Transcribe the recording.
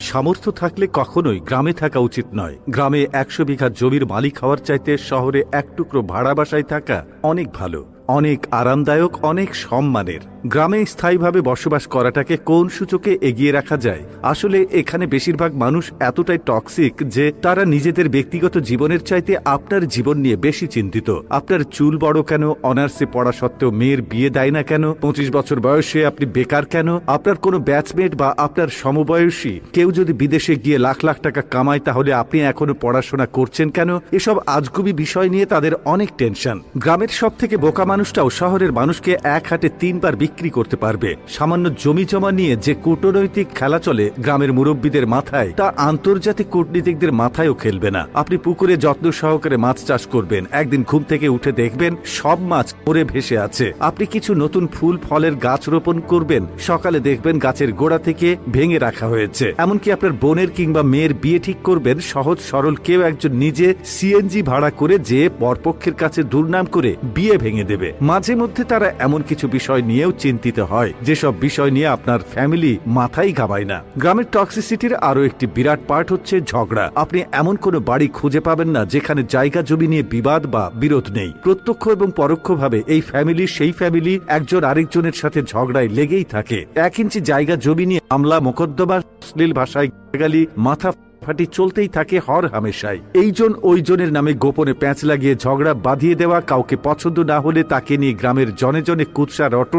সামর্থ্য থাকলে কখনোই গ্রামে থাকা উচিত নয়। গ্রামে 100 বিঘা জমির মালিক হওয়ার চাইতে শহরে এক টুকরো ভাড়া বাসায় থাকা অনেক ভালো, অনেক আরামদায়ক, অনেক সম্মানের। গ্রামে স্থায়ীভাবে বসবাস করাটাকে কোন সূচকে এগিয়ে রাখা যায়? আসলে এখানে বেশিরভাগ মানুষ এতটাই টক্সিক যে তারা নিজেদের ব্যক্তিগত জীবনের চাইতে আপনার জীবন নিয়ে বেশি চিন্তিত। আপনার চুল বড় কেন, অনার্সে পড়া সত্ত্বেও মেয়ের বিয়ে দেয় না কেন, 25 বছর বয়সে আপনি বেকার কেন, আপনার কোনো ব্যাচমেট বা আপনার সমবয়সী কেউ যদি বিদেশে গিয়ে লাখ লাখ টাকা কামায় তাহলে আপনি এখনো পড়াশোনা করছেন কেন, এসব আজগুবি বিষয় নিয়ে তাদের অনেক টেনশন। গ্রামের সব থেকে বোকা মানুষটাও শহরের মানুষকে এক হাটে 3 বার বিক্রি করতে পারবে। সামান্য জমি জমা নিয়ে যে কূটনৈতিক খেলা চলে গ্রামের মুরব্বীদের মাথায়, তা আন্তর্জাতিক কূটনীতিকদের মাথায়ও খেলবে না। আপনি পুকুরে যত্ন সহকারে মাছ চাষ করবেন, একদিন ঘুম থেকে উঠে দেখবেন সব মাছ মরে ভেসে আছে। আপনি কিছু নতুন ফুল ফলের গাছ রোপণ করবেন, সকালে দেখবেন গাছের গোড়া থেকে ভেঙে রাখা হয়েছে। এমনকি আপনার বোনের কিংবা মেয়ের বিয়ে ঠিক করবেন, সহজ সরল কেউ একজন নিজে সিএনজি ভাড়া করে যে বরপক্ষের কাছে দুর্নাম করে বিয়ে ভেঙে দেবে। মাঝে মধ্যে তারা এমন কিছু বিষয় নিয়েও চিন্তিত হয় যেসব বিষয় নিয়ে আপনার ফ্যামিলি মাথায় ঘামায় না। গ্রামের টক্সিসিটির আরো একটি বিরাট পার্ট হচ্ছে ঝগড়া। আপনি এমন কোনো বাড়ি খুঁজে পাবেন না যেখানে জায়গা জমি নিয়ে বিবাদ বা বিরোধ নেই। প্রত্যক্ষ এবং পরোক্ষভাবে এই ফ্যামিলি সেই ফ্যামিলি একজন আরেকজনের সাথে ঝগড়ায় লেগেই থাকে। 1 ইঞ্চি জায়গা জমি নিয়ে মামলা মোকদ্দমা, অশ্লীল ভাষায় গালি, মাথা ফাটি চলতেই থাকে হর হামেশাই। এইজন ওইজনের নামে গোপনে প্যাঁচ লাগিয়ে ঝগড়া বাঁধিয়ে দেওয়া, কাউকে পছন্দ না হলে তাকে নিয়ে গ্রামের জনে জনে কুৎসা রটনা